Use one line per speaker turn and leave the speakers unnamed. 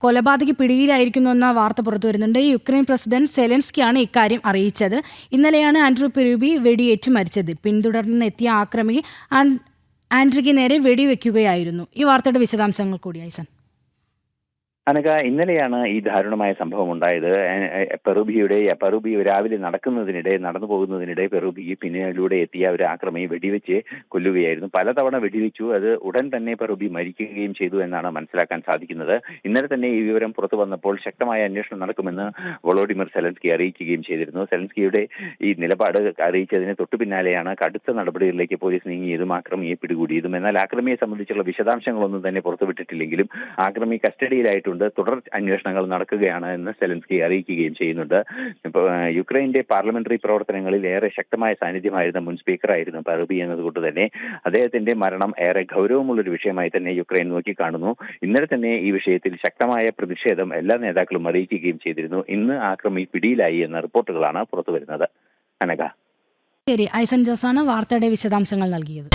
കൊലപാതക പിടിയിലായിരിക്കുന്നുവെന്ന വാർത്ത പുറത്തുവരുന്നുണ്ട്. Ukraine president സെലൻസ്കിയാണ് ഇക്കാര്യം അറിയിച്ചത്. ഇന്നലെയാണ് ആൻഡ്രൂ പെരൂബി വെടിയേറ്റു മരിച്ചത്. പിന്തുടർന്നെത്തിയ ആക്രമി ആൻഡ്രിക്ക് നേരെ വെടിവെക്കുകയായിരുന്നു. ഈ വാർത്തയുടെ വിശദാംശങ്ങൾ കൂടി ഐസൻ.
അനക, ഇന്നലെയാണ് ഈ ദാരുണമായ സംഭവം ഉണ്ടായത്. പെറൂബി രാവിലെ നടന്നു പോകുന്നതിനിടെ പെറൂബി പിന്നിലൂടെ എത്തിയ ഒരു ആക്രമി വെടിവെച്ച് കൊല്ലുകയായിരുന്നു. പലതവണ വെടിവെച്ചു. അത് ഉടൻ തന്നെ പെറൂബി മരിക്കുകയും ചെയ്തു എന്നാണ് മനസ്സിലാക്കാൻ സാധിക്കുന്നത്. ഇന്നലെ തന്നെ ഈ വിവരം പുറത്തു വന്നപ്പോൾ ശക്തമായ അന്വേഷണം നടക്കുമെന്ന് വോളോഡിമിർ സെലൻസ്കി അറിയിക്കുകയും ചെയ്തിരുന്നു. സെലൻസ്കിയുടെ ഈ നിലപാട് അറിയിച്ചതിന് തൊട്ടു പിന്നാലെയാണ് കടുത്ത നടപടികളിലേക്ക് പോലീസ് നീങ്ങിയതും ആക്രമിയെ പിടികൂടിയതും. എന്നാൽ ആക്രമിയെ സംബന്ധിച്ചുള്ള വിശദാംശങ്ങളൊന്നും തന്നെ പുറത്തുവിട്ടിട്ടില്ലെങ്കിലും ആക്രമി കസ്റ്റഡിയിലായിട്ടുണ്ട്. തുടർ അന്വേഷണങ്ങൾ നടക്കുകയാണ് എന്ന് സെലൻസ്കി അറിയിക്കുകയും ചെയ്യുന്നുണ്ട്. യുക്രൈന്റെ പാർലമെന്ററി പ്രവർത്തനങ്ങളിൽ ഏറെ ശക്തമായ സാന്നിധ്യമായിരുന്ന മുൻ സ്പീക്കറായിരുന്നു പെറൂബി എന്നതുകൊണ്ട് തന്നെ അദ്ദേഹത്തിന്റെ മരണം ഏറെ ഗൗരവമുള്ളൊരു വിഷയമായി തന്നെ യുക്രൈൻ നോക്കിക്കാണുന്നു. ഇന്നലെ തന്നെ ഈ വിഷയത്തിൽ ശക്തമായ പ്രതിഷേധം എല്ലാ നേതാക്കളും അറിയിക്കുകയും ചെയ്തിരുന്നു. ഇന്ന് ആക്രമി പിടിയിലായി എന്ന റിപ്പോർട്ടുകളാണ് പുറത്തുവരുന്നത്. അനഘ,
ശരി, ഐസൻ ജോസാണ് വാർത്തയുടെ വിശദാംശങ്ങൾ നൽകിയത്.